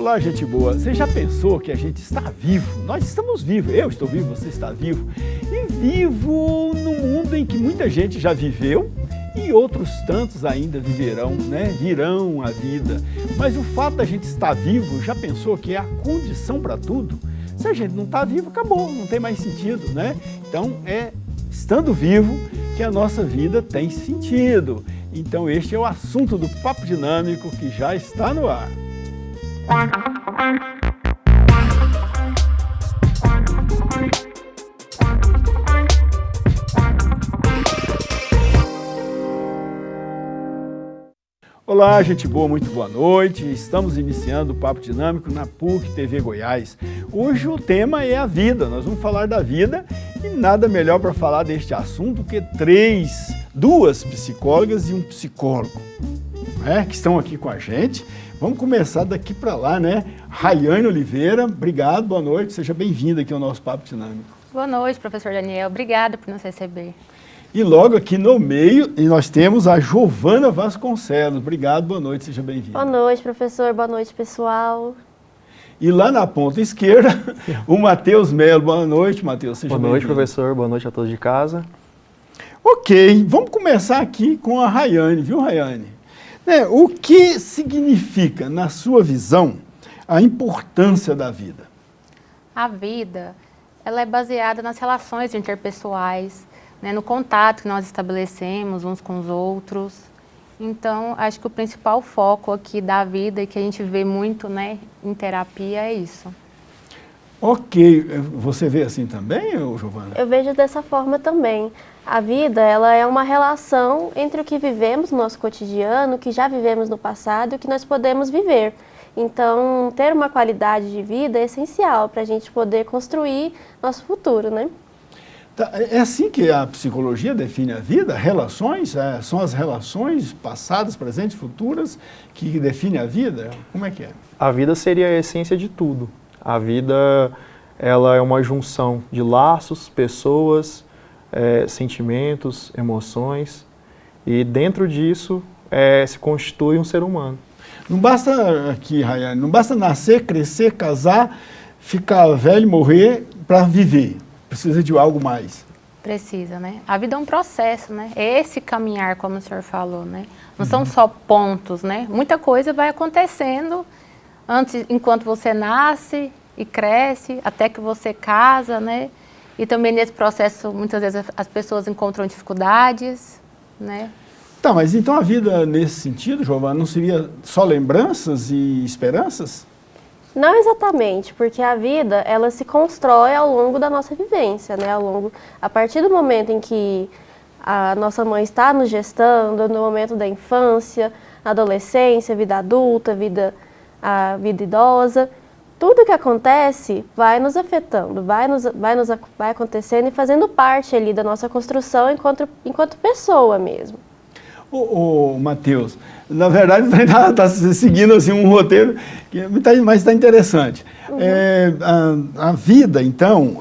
Olá, gente boa. Você já pensou que a gente está vivo? Nós estamos vivos. Eu estou vivo, você está vivo. E vivo num mundo em que muita gente já viveu e outros tantos ainda viverão, né? Virão a vida. Mas o fato da gente estar vivo, já pensou que é a condição para tudo? Se a gente não está vivo, acabou, não tem mais sentido, né? Então, é estando vivo que a nossa vida tem sentido. Então, este é o assunto do Papo Dinâmico que já está no ar. Olá, gente boa, muito boa noite. Estamos iniciando o Papo Dinâmico na PUC TV Goiás. Hoje o tema é a vida, nós vamos falar da vida e nada melhor para falar deste assunto que duas psicólogas e um psicólogo, né, que estão aqui com a gente. Vamos começar daqui para lá, né? Rayane Oliveira, obrigado, boa noite, seja bem-vinda aqui ao nosso Papo Dinâmico. Boa noite, professor Daniel, obrigada por nos receber. E logo aqui no meio, nós temos a Giovana Vasconcelos. Obrigado, boa noite, seja bem-vinda. Boa noite, professor, boa noite, pessoal. E lá na ponta esquerda, o Matheus Melo. Boa noite, Matheus, seja bem-vindo. Boa noite, professor, boa noite a todos de casa. Ok, vamos começar aqui com a Rayane, viu, Rayane? O que significa, na sua visão, a importância da vida? A vida, ela é baseada nas relações interpessoais, né, no contato que nós estabelecemos uns com os outros. Então, acho que o principal foco aqui da vida e que a gente vê muito, né, em terapia é isso. Ok, você vê assim também, Giovana? Eu vejo dessa forma também. A vida, ela é uma relação entre o que vivemos no nosso cotidiano, o que já vivemos no passado e o que nós podemos viver. Então, ter uma qualidade de vida é essencial para a gente poder construir nosso futuro, né? É assim que a psicologia define a vida? Relações? São as relações passadas, presentes, futuras que definem a vida? Como é que é? A vida seria a essência de tudo. A vida, ela é uma junção de laços, pessoas, sentimentos, emoções, e dentro disso se constitui um ser humano. Não basta aqui, Rayane, não basta nascer, crescer, casar, ficar velho, morrer para viver. Precisa de algo mais. Precisa, né? A vida é um processo, né? É esse caminhar, como o senhor falou, né? Não são só pontos, né? Muita coisa vai acontecendo antes, enquanto você nasce e cresce, até que você casa, né? E também nesse processo, muitas vezes as pessoas encontram dificuldades, né? Tá, mas então a vida nesse sentido, Giovana, não seria só lembranças e esperanças? Não exatamente, porque a vida, ela se constrói ao longo da nossa vivência, né? A partir do momento em que a nossa mãe está nos gestando, no momento da infância, adolescência, vida adulta, a vida idosa, tudo que acontece vai nos afetando, vai acontecendo e fazendo parte ali da nossa construção enquanto pessoa mesmo. Ô, Matheus, na verdade está seguindo assim, um roteiro mas está interessante. Uhum. A vida, então,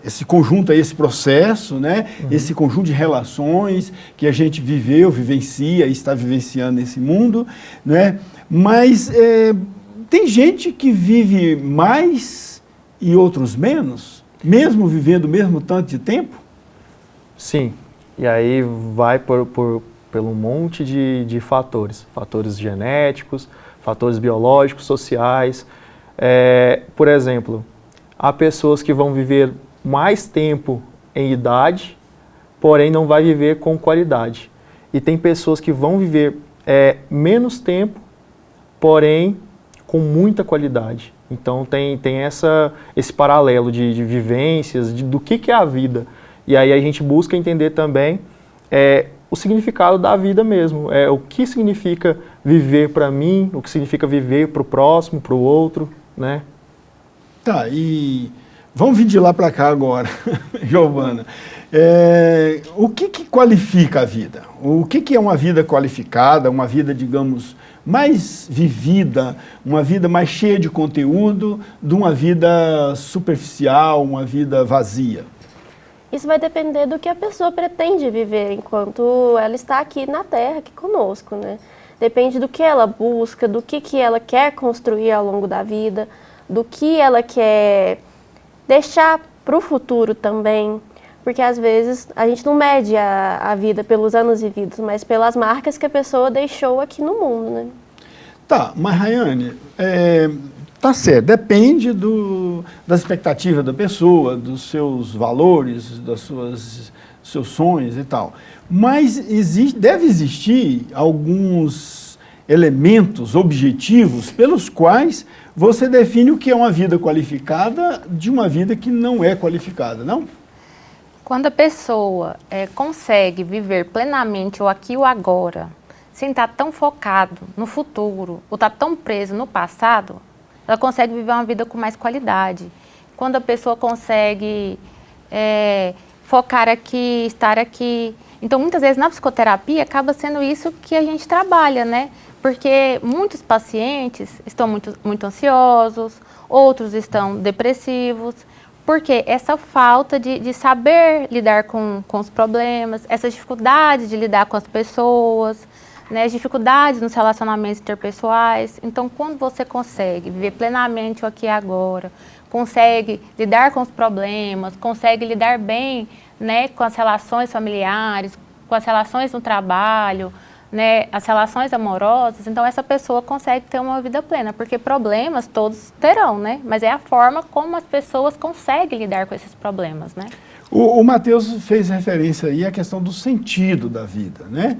esse conjunto, esse processo, né? Uhum. Esse conjunto de relações que a gente viveu, vivencia e está vivenciando nesse mundo, né? Mas tem gente que vive mais e outros menos, mesmo vivendo o mesmo tanto de tempo? Sim. E aí vai pelo monte de fatores. Fatores genéticos, fatores biológicos, sociais. Por exemplo, há pessoas que vão viver mais tempo em idade, porém não vai viver com qualidade. E tem pessoas que vão viver menos tempo, porém com muita qualidade. Então tem esse paralelo de vivências, do que é a vida. E aí a gente busca entender também o significado da vida mesmo. O que significa viver para mim, o que significa viver para o próximo, para o outro, né? Tá, e vamos vir de lá para cá agora, Giovana. O que qualifica a vida? O que é uma vida qualificada, uma vida, digamos, mais vivida, uma vida mais cheia de conteúdo, de uma vida superficial, uma vida vazia? Isso vai depender do que a pessoa pretende viver enquanto ela está aqui na Terra, aqui conosco, né? depende do que ela busca, do que ela quer construir ao longo da vida, do que ela quer deixar para o futuro também. Porque às vezes a gente não mede a vida pelos anos vividos, mas pelas marcas que a pessoa deixou aqui no mundo, né? Tá, mas Rayane, tá certo, depende das expectativas da pessoa, dos seus valores, dos seus sonhos e tal. Mas deve existir alguns elementos objetivos pelos quais você define o que é uma vida qualificada de uma vida que não é qualificada, não? Quando a pessoa consegue viver plenamente o aqui e o agora, sem estar tão focado no futuro, ou estar tão preso no passado, ela consegue viver uma vida com mais qualidade. Quando a pessoa consegue focar aqui, estar aqui. Então, muitas vezes na psicoterapia acaba sendo isso que a gente trabalha, né? Porque muitos pacientes estão muito ansiosos, outros estão depressivos, porque essa falta de saber lidar com os problemas, essa dificuldade de lidar com as pessoas, né, as dificuldades nos relacionamentos interpessoais. Então, quando você consegue viver plenamente o aqui e agora, consegue lidar com os problemas, consegue lidar bem, né, com as relações familiares, com as relações no trabalho, né, as relações amorosas, então essa pessoa consegue ter uma vida plena, porque problemas todos terão, né? Mas é a forma como as pessoas conseguem lidar com esses problemas, né? O Matheus fez referência aí à questão do sentido da vida, né?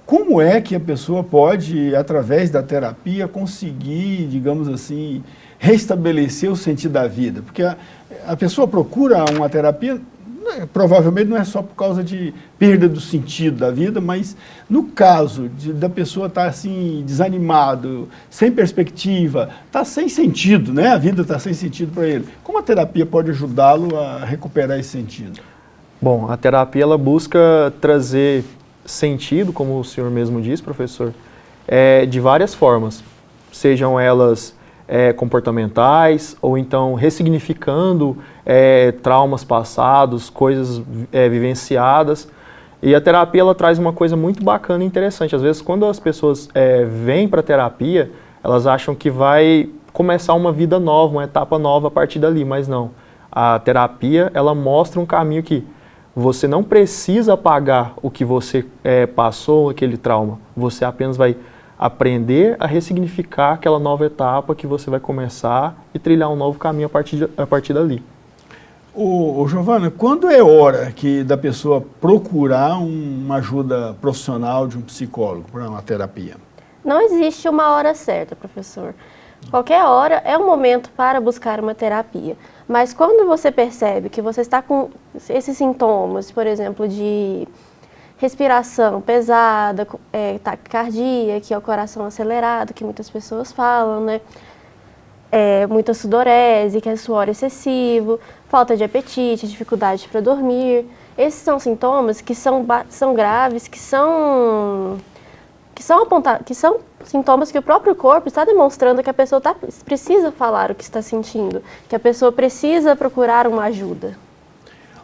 Como é que a pessoa pode, através da terapia, conseguir, digamos assim, restabelecer o sentido da vida? Porque a pessoa procura uma terapia, provavelmente não é só por causa de perda do sentido da vida, mas no caso da pessoa estar assim, desanimado, sem perspectiva, está sem sentido, né? A vida está sem sentido para ele. Como a terapia pode ajudá-lo a recuperar esse sentido? Bom, a terapia ela busca trazer sentido, como o senhor mesmo disse, professor, de várias formas, sejam elas comportamentais, ou então ressignificando traumas passados, coisas vivenciadas. E a terapia ela traz uma coisa muito bacana e interessante. Às vezes, quando as pessoas vêm para a terapia, elas acham que vai começar uma vida nova, uma etapa nova a partir dali, mas não. A terapia ela mostra um caminho que você não precisa apagar o que você passou, aquele trauma. Você apenas vai aprender a ressignificar aquela nova etapa que você vai começar e trilhar um novo caminho a partir dali. Giovana, quando é hora da pessoa procurar uma ajuda profissional de um psicólogo para uma terapia? Não existe uma hora certa, professor. Qualquer hora é um momento para buscar uma terapia. Mas quando você percebe que você está com esses sintomas, por exemplo, de respiração pesada, taquicardia, que é o coração acelerado, que muitas pessoas falam, né? Muita sudorese, que é suor excessivo, falta de apetite, dificuldade para dormir. Esses são sintomas que são graves, que são sintomas que o próprio corpo está demonstrando que a pessoa precisa falar o que está sentindo, que a pessoa precisa procurar uma ajuda.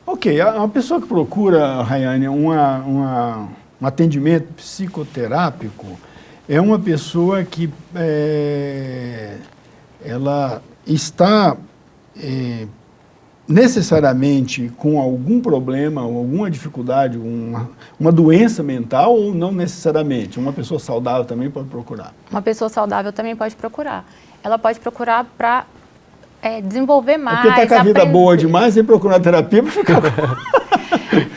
Ok, a pessoa que procura, Rayane, um atendimento psicoterápico é uma pessoa que ela está necessariamente com algum problema, alguma dificuldade, uma doença mental ou não necessariamente? Uma pessoa saudável também pode procurar? Uma pessoa saudável também pode procurar. Ela pode procurar para desenvolver mais. Porque está com a vida boa demais e procurar terapia para ficar...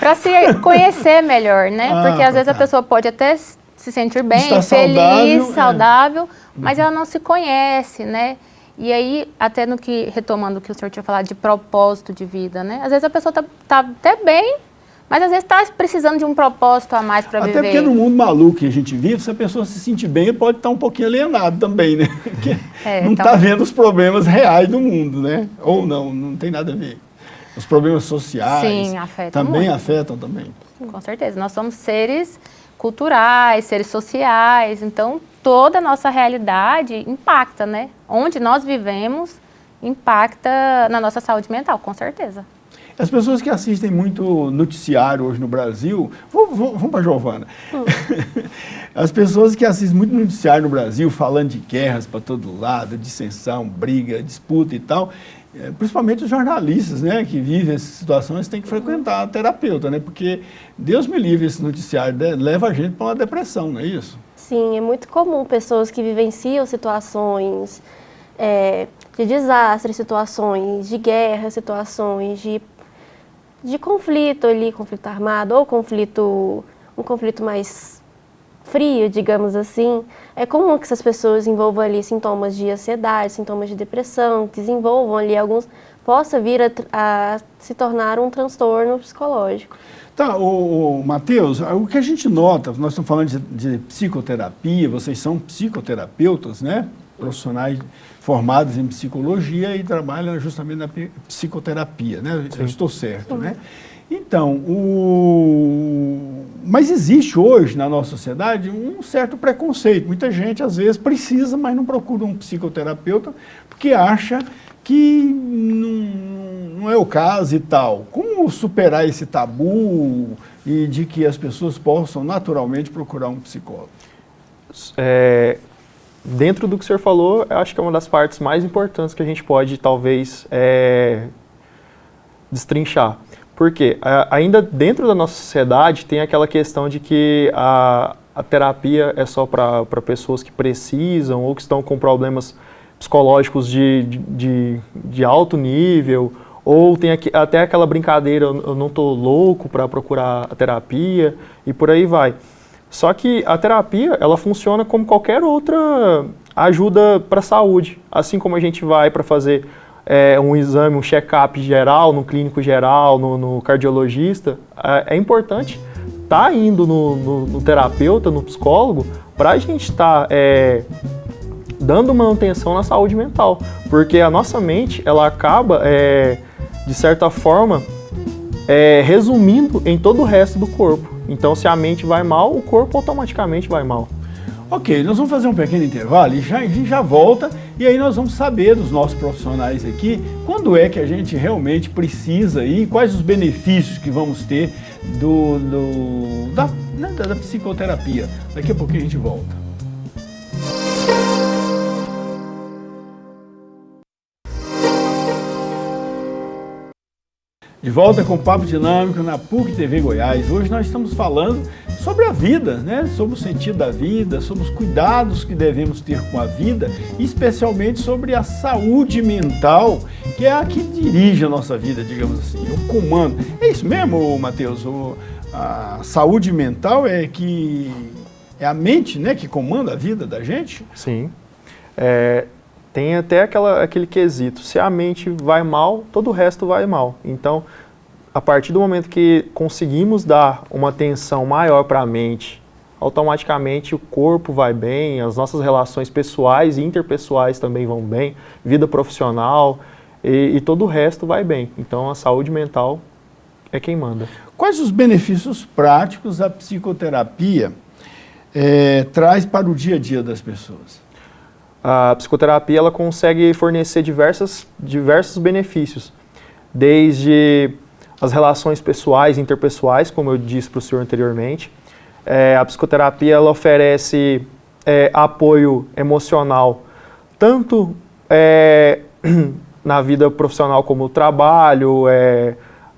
para se conhecer melhor, né? Porque às vezes a pessoa pode até se sentir bem, está feliz, saudável, mas ela não se conhece, né? E aí, até retomando o que o senhor tinha falado de propósito de vida, né? Às vezes a pessoa tá até bem, mas às vezes está precisando de um propósito a mais para viver. Até porque no mundo maluco que a gente vive, se a pessoa se sentir bem, pode estar um pouquinho alienado também, né? Porque não está vendo os problemas reais do mundo, né? Ou não tem nada a ver. Os problemas sociais também afetam também. Com certeza. Nós somos seres culturais, seres sociais, então toda a nossa realidade impacta, né? Onde nós vivemos impacta na nossa saúde mental, com certeza. As pessoas que assistem muito noticiário hoje no Brasil, vamos para a Giovana. As pessoas que assistem muito noticiário no Brasil, falando de guerras para todo lado, dissensão, briga, disputa e tal, principalmente os jornalistas, né, que vivem essas situações, têm que frequentar a terapeuta, né, porque Deus me livre, esse noticiário leva a gente para uma depressão, não é isso? Sim, é muito comum pessoas que vivenciam situações de desastre, situações de guerra, situações de conflito ali, conflito armado ou um conflito mais frio, digamos assim. É comum que essas pessoas envolvam ali sintomas de ansiedade, sintomas de depressão, desenvolvam ali alguns, possa vir a se tornar um transtorno psicológico. Tá, o Matheus, o que a gente nota, nós estamos falando de psicoterapia, vocês são psicoterapeutas, né? Profissionais formados em psicologia e trabalham justamente na psicoterapia, né? Eu estou certo, né? Então, mas existe hoje na nossa sociedade um certo preconceito. Muita gente, às vezes, precisa, mas não procura um psicoterapeuta porque acha que não é o caso e tal. Como superar esse tabu e de que as pessoas possam naturalmente procurar um psicólogo? Dentro do que o senhor falou, eu acho que é uma das partes mais importantes que a gente pode, talvez, destrinchar. Porque ainda dentro da nossa sociedade tem aquela questão de que a terapia é só para pessoas que precisam ou que estão com problemas psicológicos de alto nível, ou tem até aquela brincadeira, eu não estou louco para procurar a terapia, e por aí vai. Só que a terapia, ela funciona como qualquer outra ajuda para a saúde. Assim como a gente vai para fazer um exame, um check-up geral, no clínico geral, no cardiologista, é importante estar indo no terapeuta, no psicólogo, para a gente estar dando manutenção na saúde mental. Porque a nossa mente, ela acaba, de certa forma, resumindo em todo o resto do corpo. Então, se a mente vai mal, o corpo automaticamente vai mal. Ok, nós vamos fazer um pequeno intervalo e a gente já volta, e aí nós vamos saber dos nossos profissionais aqui quando é que a gente realmente precisa e quais os benefícios que vamos ter da psicoterapia. Daqui a pouquinho a gente volta. De volta com o Papo Dinâmico na PUC TV Goiás. Hoje nós estamos falando sobre a vida, né? Sobre o sentido da vida, sobre os cuidados que devemos ter com a vida, e especialmente sobre a saúde mental, que é a que dirige a nossa vida, digamos assim, o comando. É isso mesmo, Matheus? A saúde mental é a mente, né, que comanda a vida da gente? Sim. Tem até aquele quesito, se a mente vai mal, todo o resto vai mal. Então, a partir do momento que conseguimos dar uma atenção maior para a mente, automaticamente o corpo vai bem, as nossas relações pessoais e interpessoais também vão bem, vida profissional e todo o resto vai bem. Então, a saúde mental é quem manda. Quais os benefícios práticos a psicoterapia traz para o dia a dia das pessoas? A psicoterapia ela consegue fornecer diversos benefícios, desde as relações pessoais e interpessoais, como eu disse para o senhor anteriormente. A psicoterapia ela oferece apoio emocional, tanto na vida profissional como no trabalho,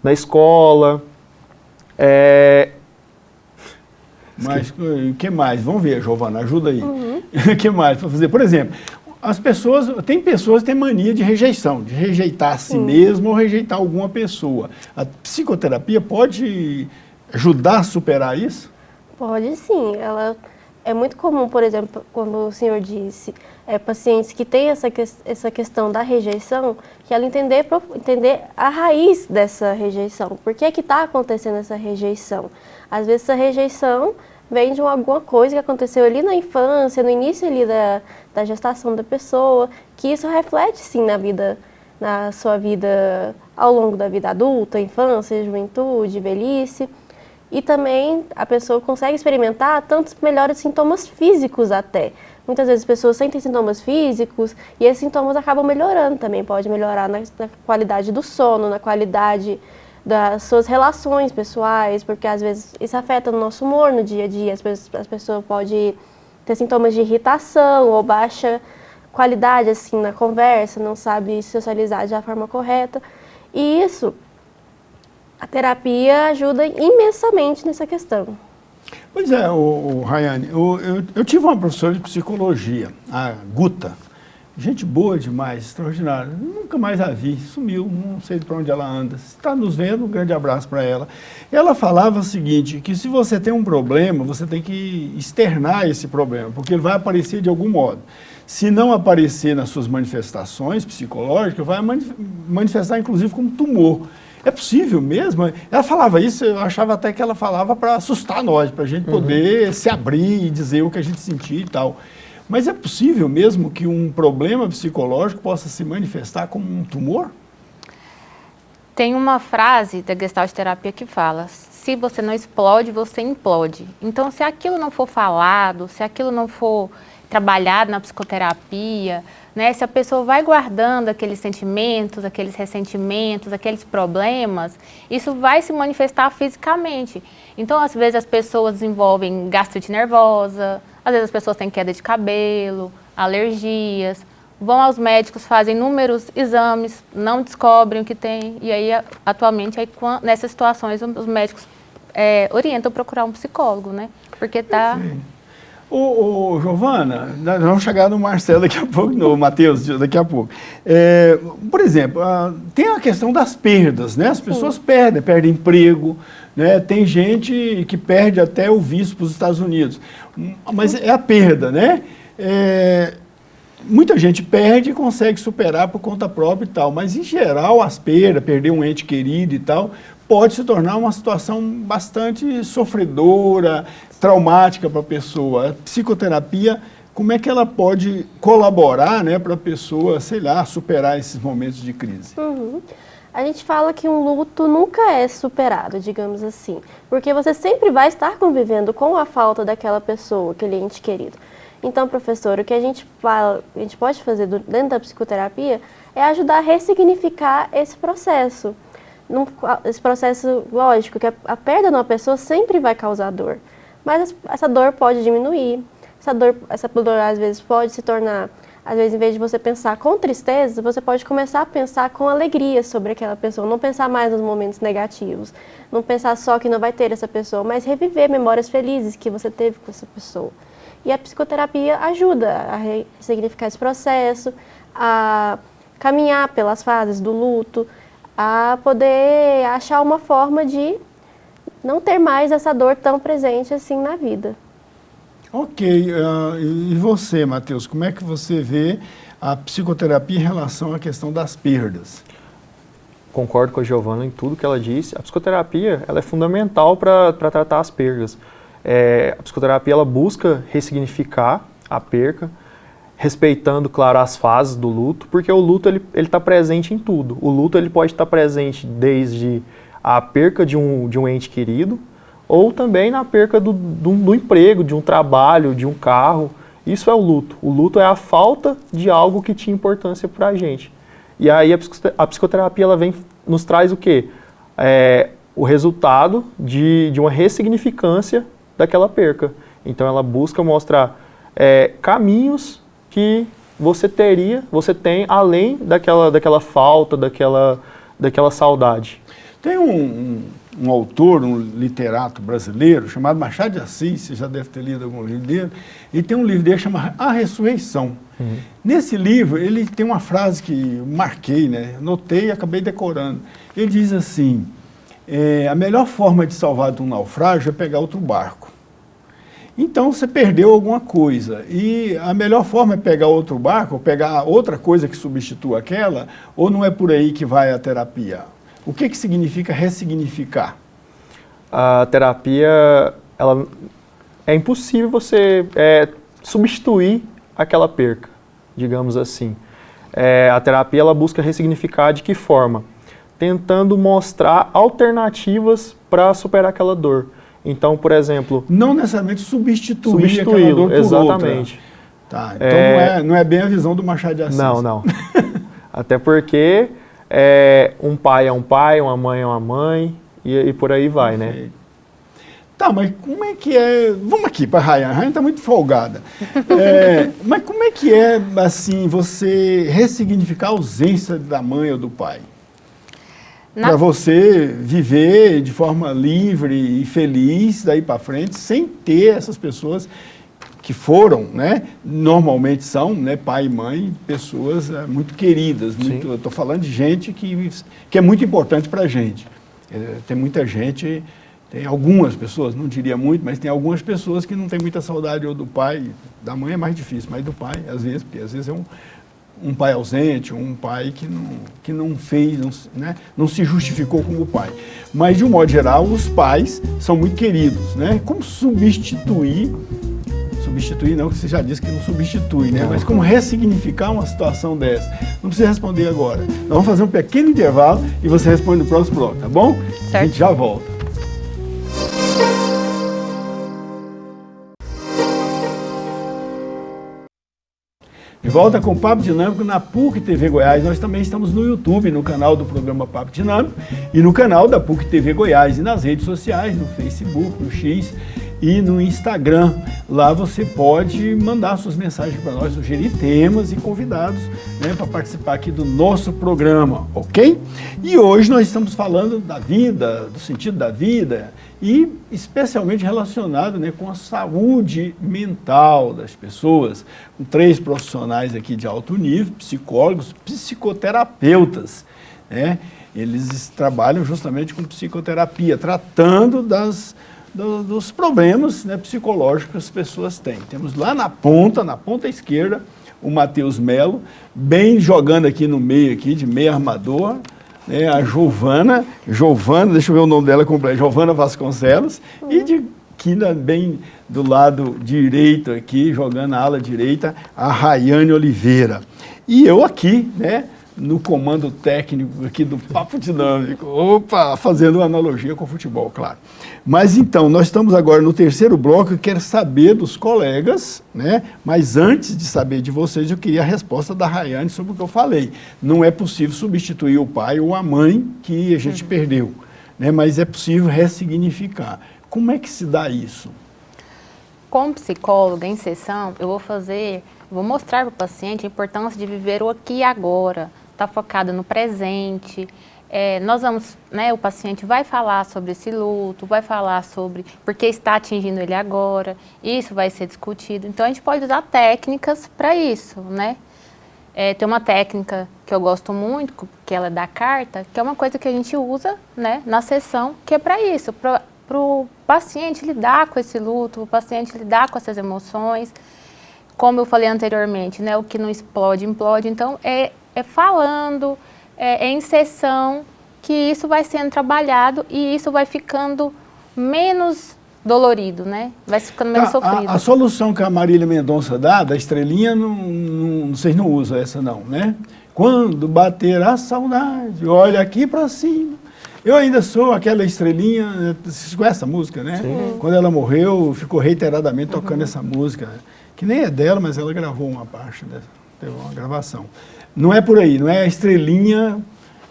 na escola. Mas o que mais? Vamos ver, Giovana, ajuda aí. O que mais para fazer? Por exemplo, tem pessoas que têm mania de rejeição, de rejeitar a si mesmo ou rejeitar alguma pessoa. A psicoterapia pode ajudar a superar isso? Pode sim. É muito comum, por exemplo, como o senhor disse, pacientes que têm essa questão da rejeição, que ela entender a raiz dessa rejeição. Por que está acontecendo essa rejeição? Às vezes essa rejeição vem de alguma coisa que aconteceu ali na infância, no início ali da gestação da pessoa, que isso reflete sim na sua vida ao longo da vida adulta, infância, juventude, velhice. E também a pessoa consegue experimentar tantos melhores sintomas físicos até. Muitas vezes as pessoas sentem sintomas físicos e esses sintomas acabam melhorando também. Pode melhorar na qualidade do sono, na qualidade das suas relações pessoais, porque às vezes isso afeta o nosso humor no dia a dia. As pessoas podem ter sintomas de irritação ou baixa qualidade assim na conversa, não sabe socializar da forma correta. E isso, a terapia ajuda imensamente nessa questão. Pois é, Rayane, eu tive uma professora de psicologia, a Guta, gente boa demais, extraordinária. Nunca mais a vi, sumiu, não sei para onde ela anda. Se está nos vendo, um grande abraço para ela. Ela falava o seguinte, que se você tem um problema, você tem que externar esse problema, porque ele vai aparecer de algum modo. Se não aparecer nas suas manifestações psicológicas, vai manifestar inclusive como tumor. É possível mesmo? Ela falava isso, eu achava até que ela falava para assustar nós, para a gente poder se abrir e dizer o que a gente sentia e tal. Mas é possível mesmo que um problema psicológico possa se manifestar como um tumor? Tem uma frase da Gestalt terapia que fala, se você não explode, você implode. Então, se aquilo não for falado, se aquilo não for trabalhado na psicoterapia, né, se a pessoa vai guardando aqueles sentimentos, aqueles ressentimentos, aqueles problemas, isso vai se manifestar fisicamente. Então, às vezes, as pessoas desenvolvem gastrite nervosa, às vezes as pessoas têm queda de cabelo, alergias, vão aos médicos, fazem inúmeros exames, não descobrem o que tem, e aí, atualmente, nessas situações, os médicos orientam a procurar um psicólogo, né, porque está... Ô, Giovana, nós vamos chegar no Marcelo daqui a pouco, no Matheus daqui a pouco. Por exemplo, tem a questão das perdas, né? As pessoas perdem emprego, né? Tem gente que perde até o visto para os Estados Unidos, mas é a perda, né? Muita gente perde e consegue superar por conta própria e tal, mas em geral as perdas, perder um ente querido e tal, pode se tornar uma situação bastante sofredora, traumática para a pessoa. A psicoterapia, como é que ela pode colaborar, né, para a pessoa, sei lá, superar esses momentos de crise? A gente fala que um luto nunca é superado, digamos assim, porque você sempre vai estar convivendo com a falta daquela pessoa, aquele ente querido. Então, professor, o que a gente pode fazer dentro da psicoterapia é ajudar a ressignificar esse processo. Esse processo, lógico, que a perda de uma pessoa sempre vai causar dor, mas essa dor pode diminuir, essa dor às vezes pode se tornar, às vezes em vez de você pensar com tristeza, você pode começar a pensar com alegria sobre aquela pessoa, não pensar mais nos momentos negativos, não pensar só que não vai ter essa pessoa, mas reviver memórias felizes que você teve com essa pessoa. E a psicoterapia ajuda a ressignificar esse processo, a caminhar pelas fases do luto, a poder achar uma forma de não ter mais essa dor tão presente assim na vida. Ok, e você, Matheus, como é que você vê a psicoterapia em relação à questão das perdas? Concordo com a Giovana em tudo que ela disse. A psicoterapia ela é fundamental para tratar as perdas. A psicoterapia ela busca ressignificar a perca, respeitando, claro, as fases do luto, porque o luto ele está presente em tudo. O luto ele pode estar presente desde a perca de um ente querido, ou também na perca do emprego, de um trabalho, de um carro. Isso é o luto. O luto é a falta de algo que tinha importância para a gente. E aí a psicoterapia ela nos traz o quê? O resultado de uma ressignificância daquela perca. Então ela busca mostrar caminhos que você tem além daquela falta, daquela saudade. Tem um autor, um literato brasileiro, chamado Machado de Assis, você já deve ter lido algum livro dele, e tem um livro dele chamado A Ressurreição. Nesse livro, ele tem uma frase que eu marquei, né? Notei e acabei decorando. Ele diz assim, a melhor forma de salvar de um naufrágio é pegar outro barco. Então, você perdeu alguma coisa, e a melhor forma é pegar outro barco, ou pegar outra coisa que substitua aquela, ou não é por aí que vai a terapia? O que significa ressignificar? A terapia, é impossível você substituir aquela perca, digamos assim. A terapia ela busca ressignificar de que forma? Tentando mostrar alternativas para superar aquela dor. Então, por exemplo... Não necessariamente substituir aquela dor por exatamente. Outra. Tá, então não é bem a visão do Machado de Assis. Não. Até porque um pai é um pai, uma mãe é uma mãe, e por aí vai, né? Tá, mas como é que é... Vamos aqui para a Rayane. A Rayane está muito folgada. Mas como é que é, assim, você ressignificar a ausência da mãe ou do pai? Para você viver de forma livre e feliz daí para frente, sem ter essas pessoas que foram, né? Normalmente são, né, pai e mãe, pessoas muito queridas. Muito, eu estou falando de gente que é muito importante para a gente. Tem muita gente... Tem algumas pessoas, não diria muito, mas tem algumas pessoas que não têm muita saudade ou do pai, da mãe é mais difícil, mas do pai, às vezes, porque às vezes é um pai ausente, um pai que não fez, né, não se justificou como pai. Mas, de um modo geral, os pais são muito queridos, né? Como substituir não, que você já disse que não substitui, né? Mas como ressignificar uma situação dessa? Não precisa responder agora. Nós vamos fazer um pequeno intervalo e você responde no próximo bloco, tá bom? Certo. A gente já volta. De volta com o Papo Dinâmico na PUC TV Goiás. Nós também estamos no YouTube, no canal do programa Papo Dinâmico e no canal da PUC TV Goiás e nas redes sociais, no Facebook, no X e no Instagram. Lá você pode mandar suas mensagens para nós, sugerir temas e convidados, né, para participar aqui do nosso programa, ok? E hoje nós estamos falando da vida, do sentido da vida e especialmente relacionado, né, com a saúde mental das pessoas, com 3 profissionais aqui de alto nível, psicólogos, psicoterapeutas, né? Eles trabalham justamente com psicoterapia, tratando dos problemas, né, psicológicos que as pessoas têm. Temos lá na ponta esquerda, o Matheus Melo, bem jogando aqui no meio, aqui, de meio armador, né, a Giovana, deixa eu ver o nome dela completo, Giovana Vasconcelos, e aqui bem do lado direito aqui, jogando a ala direita, a Rayane Oliveira. E eu aqui, né, no comando técnico aqui do Papo Dinâmico, fazendo uma analogia com o futebol, claro. Mas então, nós estamos agora no terceiro bloco e quero saber dos colegas, né? Mas antes de saber de vocês, eu queria a resposta da Rayane sobre o que eu falei. Não é possível substituir o pai ou a mãe que a gente perdeu, né? Mas é possível ressignificar. Como é que se dá isso? Como psicóloga, em sessão, eu vou mostrar para o paciente a importância de viver o aqui e agora, estar focado no presente. Nós vamos, né, o paciente vai falar sobre esse luto, vai falar sobre por que está atingindo ele agora, isso vai ser discutido. Então, a gente pode usar técnicas para isso, né? Tem uma técnica que eu gosto muito, que ela é da carta, que é uma coisa que a gente usa, né, na sessão, que é para isso, para o paciente lidar com esse luto, o paciente lidar com essas emoções. Como eu falei anteriormente, né, o que não explode, implode. Então, é falando, em sessão, que isso vai sendo trabalhado e isso vai ficando menos dolorido, né? Vai ficando menos sofrido. A solução que a Marília Mendonça dá, da estrelinha, vocês não usam essa não, né? Quando bater a saudade, olha aqui para cima. Eu ainda sou aquela estrelinha, vocês conhecem essa música, né? Sim. Quando ela morreu, ficou reiteradamente tocando essa música, né? Que nem é dela, mas ela gravou uma parte dessa, teve uma gravação. Não é por aí, não é a estrelinha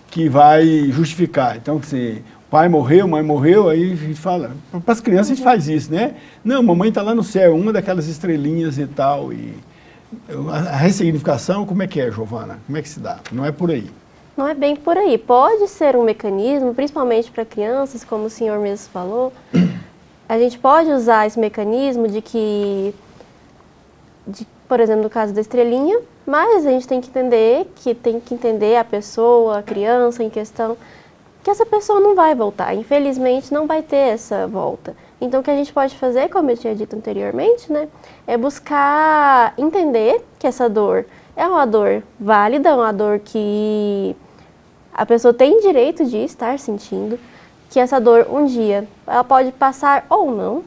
que vai justificar. Então, se pai morreu, mãe morreu, aí a gente fala, para as crianças a gente faz isso, né? Não, mamãe está lá no céu, uma daquelas estrelinhas e tal. E a ressignificação, como é que é, Giovana? Como é que se dá? Não é por aí. Não é bem por aí. Pode ser um mecanismo, principalmente para crianças, como o senhor mesmo falou. A gente pode usar esse mecanismo por exemplo, no caso da estrelinha, mas a gente tem que entender a pessoa, a criança em questão, que essa pessoa não vai voltar. Infelizmente, não vai ter essa volta. Então, o que a gente pode fazer, como eu tinha dito anteriormente, né, é buscar entender que essa dor é uma dor válida, uma dor que a pessoa tem direito de estar sentindo, que essa dor um dia ela pode passar ou não,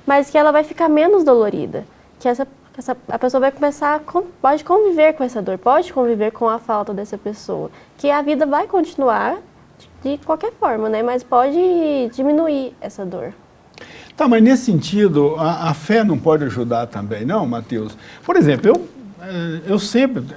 mas que ela vai ficar menos dolorida, que a pessoa vai pode conviver com essa dor, pode conviver com a falta dessa pessoa, que a vida vai continuar de qualquer forma, né? Mas pode diminuir essa dor. Tá, mas nesse sentido, a fé não pode ajudar também, não, Matheus? Por exemplo, eu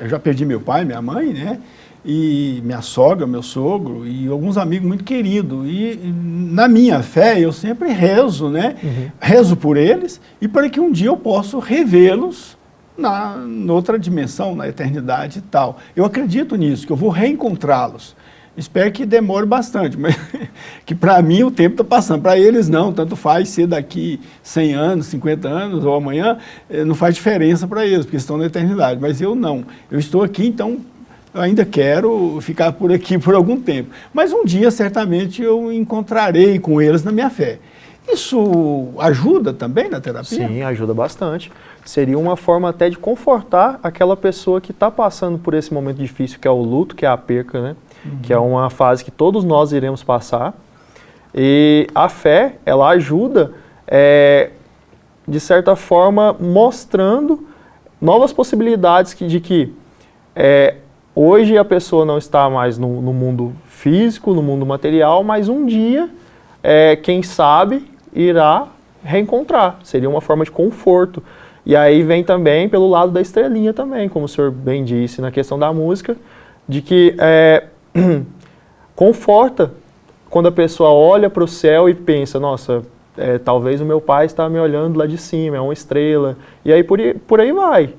já perdi meu pai, minha mãe, né? e minha sogra, meu sogro e alguns amigos muito queridos. E na minha fé eu sempre rezo, né? Rezo por eles e para que um dia eu possa revê-los na outra dimensão, na eternidade e tal. Eu acredito nisso, que eu vou reencontrá-los. Espero que demore bastante, mas que para mim o tempo está passando. Para eles não, tanto faz ser daqui 100 anos, 50 anos ou amanhã, não faz diferença para eles, porque estão na eternidade. Mas eu não. Eu estou aqui, então eu ainda quero ficar por aqui por algum tempo. Mas um dia, certamente, eu encontrarei com eles na minha fé. Isso ajuda também na terapia? Sim, ajuda bastante. Seria uma forma até de confortar aquela pessoa que está passando por esse momento difícil, que é o luto, que é a perca, né? Que é uma fase que todos nós iremos passar. E a fé, ela ajuda, de certa forma, mostrando novas possibilidades de que hoje a pessoa não está mais no mundo físico, no mundo material, mas um dia, quem sabe, irá reencontrar. Seria uma forma de conforto. E aí vem também pelo lado da estrelinha também, como o senhor bem disse na questão da música, de que conforta quando a pessoa olha para o céu e pensa, nossa, talvez o meu pai está me olhando lá de cima, é uma estrela, e aí por aí vai.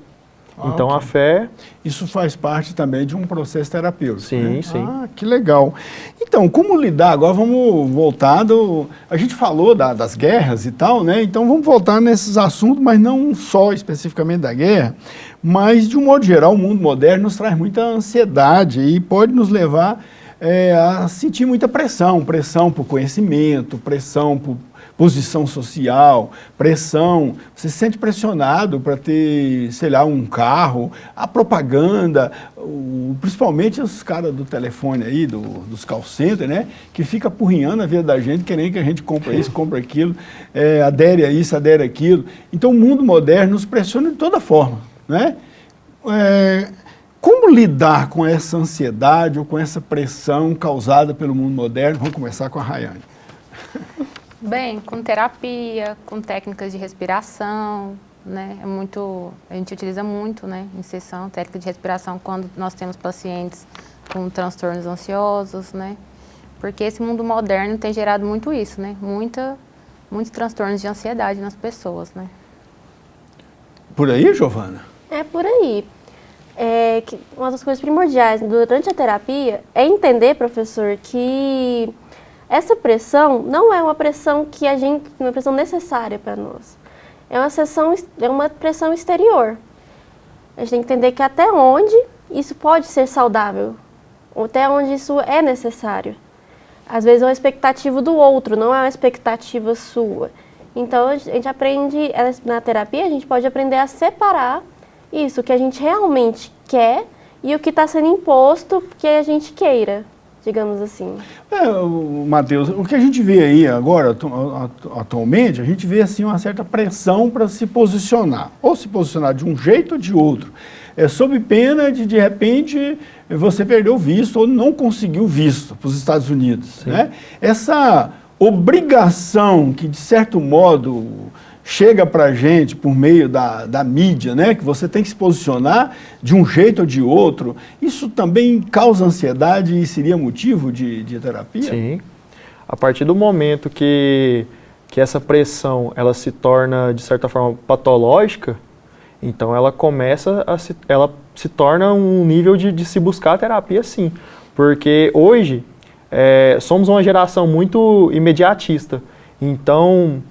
Então a fé... Isso faz parte também de um processo terapêutico. Sim, né? sim. Ah, que legal. Então, como lidar? Agora vamos voltar a gente falou das guerras e tal, né? Então vamos voltar nesses assuntos, mas não só especificamente da guerra, mas de um modo geral o mundo moderno nos traz muita ansiedade e pode nos levar a sentir muita pressão por conhecimento, pressão por posição social, pressão, você se sente pressionado para ter, sei lá, um carro, a propaganda, principalmente os caras do telefone aí, dos call centers, né, que fica apurrinhando a vida da gente, querendo que a gente compre isso, compre aquilo, adere a isso, adere aquilo. Então o mundo moderno nos pressiona de toda forma, né? Como lidar com essa ansiedade ou com essa pressão causada pelo mundo moderno? Vamos começar com a Rayane. Bem, com terapia, com técnicas de respiração, né? A gente utiliza muito, né, em sessão, técnica de respiração quando nós temos pacientes com transtornos ansiosos, né? Porque esse mundo moderno tem gerado muito isso, né? Muitos transtornos de ansiedade nas pessoas, né? Por aí, Giovana? É por aí. Que uma das coisas primordiais durante a terapia é entender, professor, que essa pressão não é uma pressão uma pressão necessária para nós. É uma pressão exterior. A gente tem que entender que até onde isso pode ser saudável, até onde isso é necessário. Às vezes é uma expectativa do outro, não é uma expectativa sua. Então a gente aprende, na terapia a gente pode aprender a separar isso, o que a gente realmente quer e o que está sendo imposto que a gente queira, digamos assim. Matheus, o que a gente vê aí agora, atualmente, a gente vê assim, uma certa pressão para se posicionar, ou se posicionar de um jeito ou de outro. Sob pena de repente, você perdeu o visto ou não conseguiu visto para os Estados Unidos. Né? Essa obrigação que, de certo modo, chega para a gente por meio da mídia, né, que você tem que se posicionar de um jeito ou de outro, isso também causa ansiedade e seria motivo de terapia? Sim. A partir do momento que essa pressão ela se torna, de certa forma, patológica, então ela ela se torna um nível de se buscar a terapia, sim. Porque hoje somos uma geração muito imediatista. Então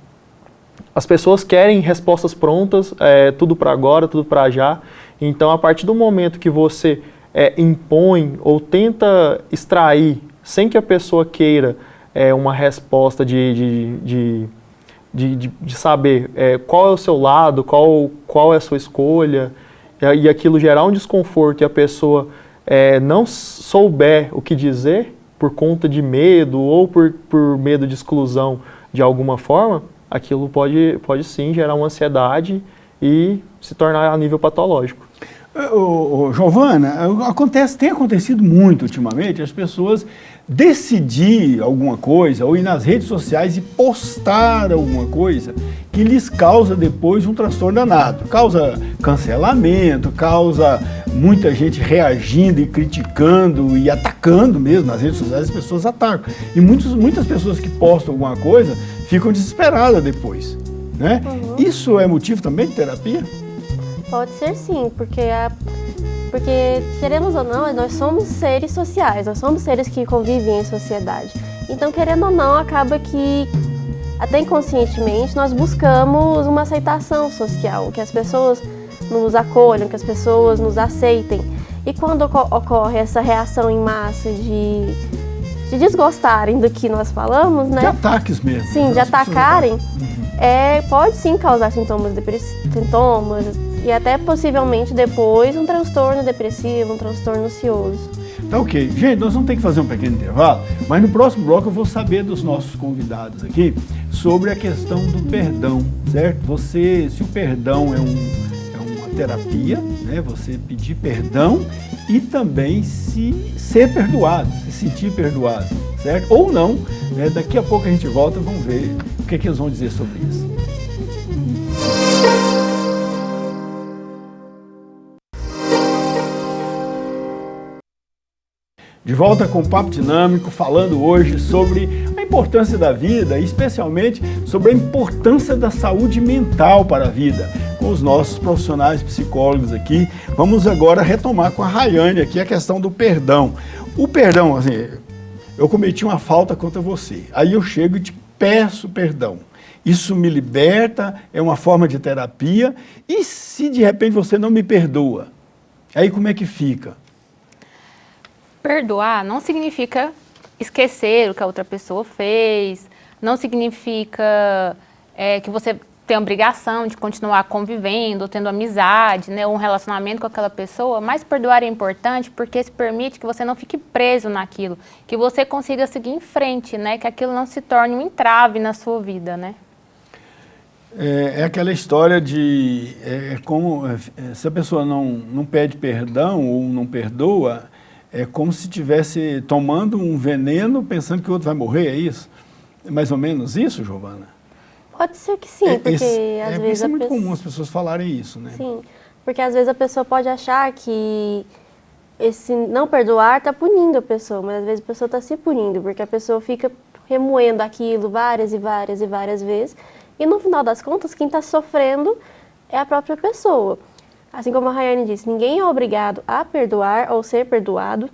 as pessoas querem respostas prontas, tudo para agora, tudo para já. Então, a partir do momento que você impõe ou tenta extrair, sem que a pessoa queira, uma resposta de saber qual é o seu lado, qual é a sua escolha, e aquilo gerar um desconforto e a pessoa não souber o que dizer por conta de medo ou por medo de exclusão de alguma forma, aquilo pode sim gerar uma ansiedade e se tornar a nível patológico. Giovana, tem acontecido muito ultimamente as pessoas decidir alguma coisa ou ir nas redes sociais e postar alguma coisa que lhes causa depois um transtorno danado. Causa cancelamento, causa muita gente reagindo e criticando e atacando mesmo. Nas redes sociais as pessoas atacam. E muitas pessoas que postam alguma coisa ficam desesperadas depois, né? Isso é motivo também de terapia? Pode ser sim, porque queremos ou não, nós somos seres sociais, nós somos seres que convivem em sociedade. Então, querendo ou não, acaba que até inconscientemente nós buscamos uma aceitação social, que as pessoas nos acolham, que as pessoas nos aceitem. E quando ocorre essa reação em massa de desgostarem do que nós falamos, né? De ataques mesmo. Sim, de atacarem, pode sim causar sintomas e até possivelmente depois um transtorno depressivo, um transtorno ansioso. Tá ok. Gente, nós vamos ter que fazer um pequeno intervalo, mas no próximo bloco eu vou saber dos nossos convidados aqui sobre a questão do perdão, certo? Se o perdão é uma terapia, né? Você pedir perdão e também se ser perdoado, se sentir perdoado, certo? Ou não, né? Daqui a pouco a gente volta e vamos ver o que eles vão dizer sobre isso. De volta com o Papo Dinâmico, falando hoje sobre a importância da vida, especialmente sobre a importância da saúde mental para a vida, com os nossos profissionais psicólogos aqui. Vamos agora retomar com a Rayane aqui a questão do perdão. O perdão, assim, eu cometi uma falta contra você, aí eu chego e te peço perdão. Isso me liberta, é uma forma de terapia, e se de repente você não me perdoa, aí como é que fica? Perdoar não significa esquecer o que a outra pessoa fez, não significa que você tem a obrigação de continuar convivendo, tendo amizade, né, um relacionamento com aquela pessoa, mas perdoar é importante porque isso permite que você não fique preso naquilo, que você consiga seguir em frente, né, que aquilo não se torne um entrave na sua vida, né? É aquela história de se a pessoa não pede perdão ou não perdoa, é como se estivesse tomando um veneno pensando que o outro vai morrer, é isso? É mais ou menos isso, Giovana? Pode ser que sim, porque às vezes é muito comum as pessoas falarem isso, né? Sim, porque às vezes a pessoa pode achar que esse não perdoar está punindo a pessoa, mas às vezes a pessoa está se punindo, porque a pessoa fica remoendo aquilo várias e várias e várias vezes, e no final das contas quem está sofrendo é a própria pessoa. Assim como a Rayane disse, ninguém é obrigado a perdoar ou ser perdoado,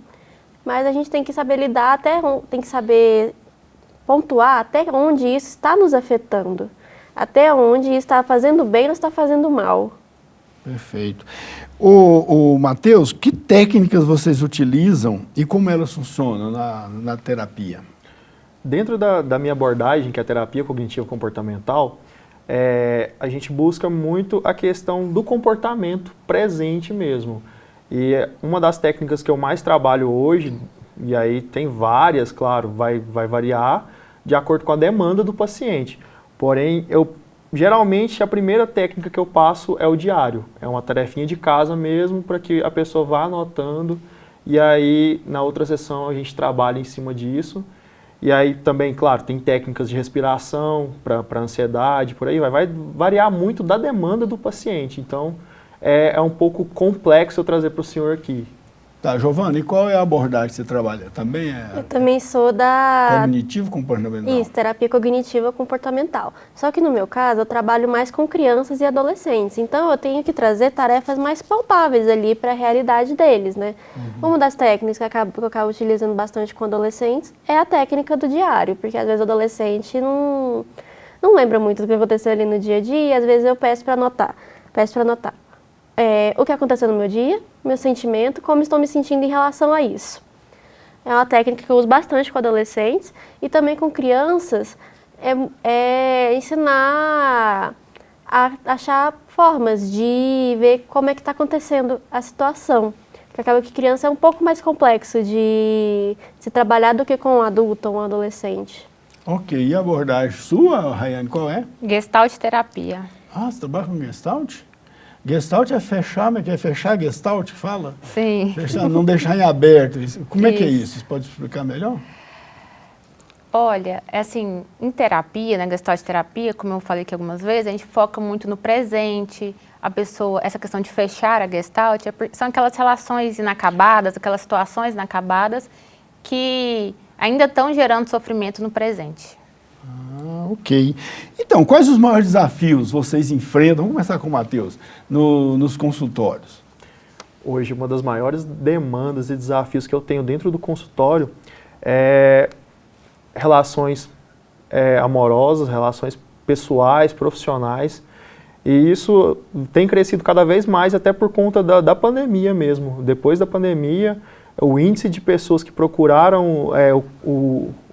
mas a gente tem que saber lidar tem que saber pontuar até onde isso está nos afetando, até onde isso está fazendo bem ou está fazendo mal. Perfeito. O Matheus, que técnicas vocês utilizam e como elas funcionam na terapia? Dentro da minha abordagem, que é a terapia cognitivo comportamental, a gente busca muito a questão do comportamento presente mesmo. E uma das técnicas que eu mais trabalho hoje, e aí tem várias, claro, vai variar de acordo com a demanda do paciente. Porém, geralmente a primeira técnica que eu passo é o diário. É uma tarefinha de casa mesmo, para que a pessoa vá anotando. E aí, na outra sessão, a gente trabalha em cima disso. E aí também, claro, tem técnicas de respiração para ansiedade, por aí vai variar muito da demanda do paciente. Então, é um pouco complexo eu trazer para o senhor aqui. Tá, Giovana, e qual é a abordagem que você trabalha? Também Eu também sou da... Cognitivo-comportamental? Isso, terapia cognitiva comportamental. Só que no meu caso, eu trabalho mais com crianças e adolescentes. Então, eu tenho que trazer tarefas mais palpáveis ali para a realidade deles, né? Uma das técnicas que eu acabo utilizando bastante com adolescentes é a técnica do diário, porque às vezes o adolescente não lembra muito do que aconteceu ali no dia a dia, e às vezes eu peço para anotar. O que aconteceu no meu dia, meu sentimento, como estou me sentindo em relação a isso. É uma técnica que eu uso bastante com adolescentes e também com crianças, ensinar a achar formas de ver como é que está acontecendo a situação. Porque acaba que criança é um pouco mais complexo de se trabalhar do que com um adulto ou um adolescente. Ok, e a abordagem sua, Rayane, qual é? Gestalt terapia. Ah, você trabalha com Gestalt? Gestalt é fechar, mas quer fechar Gestalt, que fala? Sim. Fechar, não deixar em aberto. Como é que é isso? Você pode explicar melhor? Olha, assim, em terapia, na Gestalt terapia, como eu falei aqui algumas vezes, a gente foca muito no presente, a pessoa, essa questão de fechar a Gestalt, são aquelas relações inacabadas, aquelas situações inacabadas que ainda estão gerando sofrimento no presente. Ok. Então, quais os maiores desafios vocês enfrentam? Vamos começar com o Matheus, nos consultórios. Hoje, uma das maiores demandas e desafios que eu tenho dentro do consultório é relações amorosas, relações pessoais, profissionais. E isso tem crescido cada vez mais, até por conta da pandemia mesmo. Depois da pandemia, o índice de pessoas que procuraram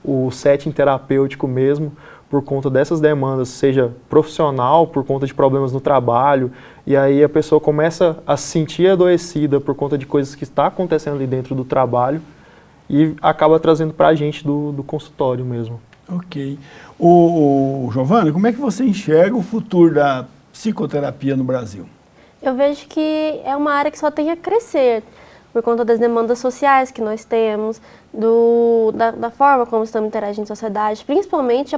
o setting terapêutico mesmo, por conta dessas demandas, seja profissional, por conta de problemas no trabalho, e aí a pessoa começa a se sentir adoecida por conta de coisas que está acontecendo ali dentro do trabalho e acaba trazendo para a gente do consultório mesmo. Ok. O Giovana, como é que você enxerga o futuro da psicoterapia no Brasil? Eu vejo que é uma área que só tem a crescer, por conta das demandas sociais que nós temos, da forma como estamos interagindo com a sociedade, principalmente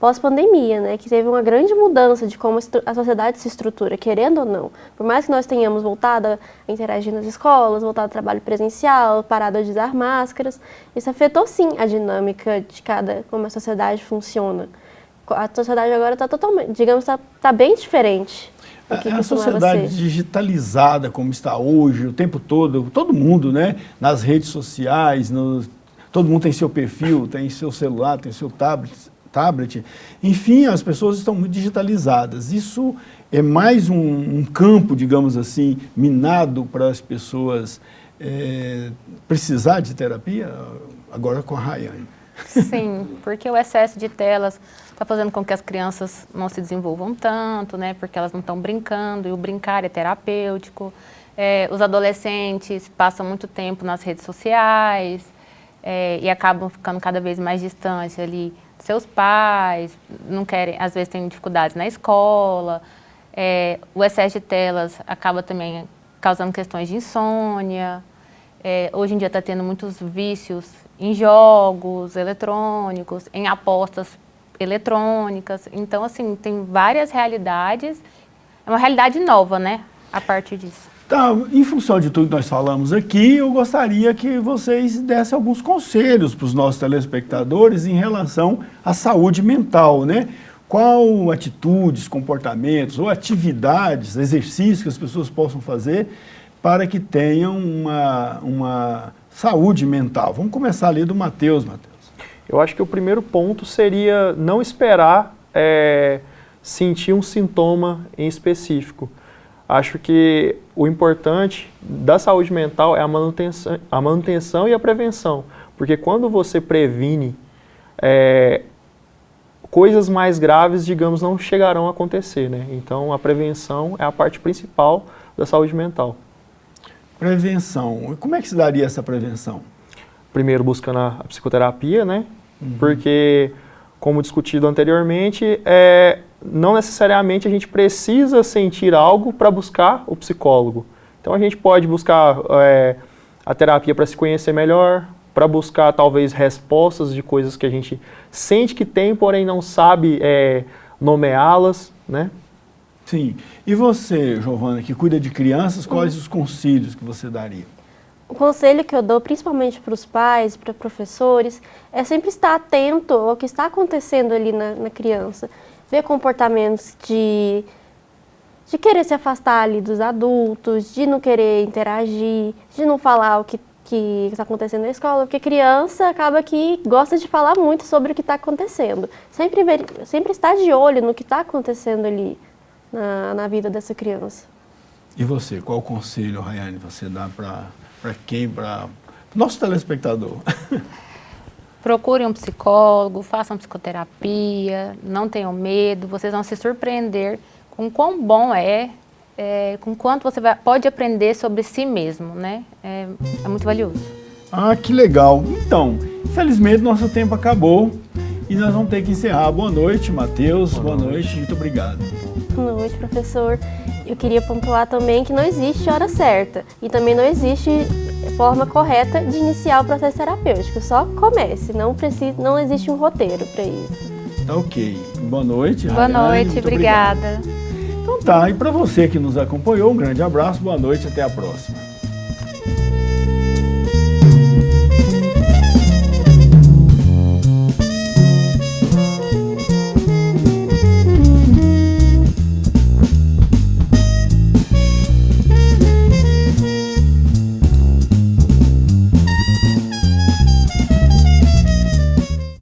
pós-pandemia, né, que teve uma grande mudança de como a sociedade se estrutura, querendo ou não. Por mais que nós tenhamos voltado a interagir nas escolas, voltado ao trabalho presencial, parado de usar máscaras, isso afetou sim a dinâmica de como a sociedade funciona. A sociedade agora está totalmente, digamos, está bem diferente. A sociedade digitalizada como está hoje, o tempo todo mundo, né, nas redes sociais, todo mundo tem seu perfil, tem seu celular, tem seu tablet. Enfim, as pessoas estão muito digitalizadas. Isso é mais um campo, digamos assim, minado para as pessoas precisar de terapia, agora com a Rayane. Sim, porque o excesso de telas está fazendo com que as crianças não se desenvolvam tanto, né? Porque elas não estão brincando, e o brincar é terapêutico. Os adolescentes passam muito tempo nas redes sociais e acabam ficando cada vez mais distantes ali de seus pais, não querem, às vezes têm dificuldades na escola. O excesso de telas acaba também causando questões de insônia. Hoje em dia está tendo muitos vícios em jogos eletrônicos, em apostas eletrônicas. Então, assim, tem várias realidades. É uma realidade nova, né, a partir disso. Tá, em função de tudo que nós falamos aqui, eu gostaria que vocês dessem alguns conselhos para os nossos telespectadores em relação à saúde mental, né? Qual atitudes, comportamentos ou atividades, exercícios que as pessoas possam fazer para que tenham uma saúde mental. Vamos começar ali do Matheus. Eu acho que o primeiro ponto seria não esperar sentir um sintoma em específico. Acho que o importante da saúde mental é a manutenção e a prevenção. Porque quando você previne, coisas mais graves, digamos, não chegarão a acontecer, né? Então, a prevenção é a parte principal da saúde mental. Prevenção. Como é que se daria essa prevenção? Primeiro, buscando a psicoterapia, né? Porque, como discutido anteriormente, não necessariamente a gente precisa sentir algo para buscar o psicólogo. Então, a gente pode buscar a terapia para se conhecer melhor, para buscar, talvez, respostas de coisas que a gente sente que tem, porém não sabe nomeá-las, né? Sim. E você, Giovana, que cuida de crianças, quais os conselhos que você daria? O conselho que eu dou, principalmente para os pais, para professores, é sempre estar atento ao que está acontecendo ali na criança. Ver comportamentos de querer se afastar ali dos adultos, de não querer interagir, de não falar o que está acontecendo na escola, porque criança acaba que gosta de falar muito sobre o que está acontecendo. Sempre estar de olho no que está acontecendo ali na vida dessa criança. E você, qual o conselho, Rayane, você dá para quem? Para nosso telespectador? Procurem um psicólogo, façam psicoterapia, não tenham medo, vocês vão se surpreender com quão bom com quanto você pode aprender sobre si mesmo, né? É muito valioso. Ah, que legal. Então, infelizmente nosso tempo acabou e nós vamos ter que encerrar. Boa noite, Matheus. Boa noite. Muito obrigado. Boa noite, professor. Eu queria pontuar também que não existe hora certa e também não existe forma correta de iniciar o processo terapêutico. Só comece, não existe um roteiro para isso. Tá ok. Boa noite, Boa Rayane. noite, obrigada. Então tá, e para você que nos acompanhou, um grande abraço, boa noite, até a próxima.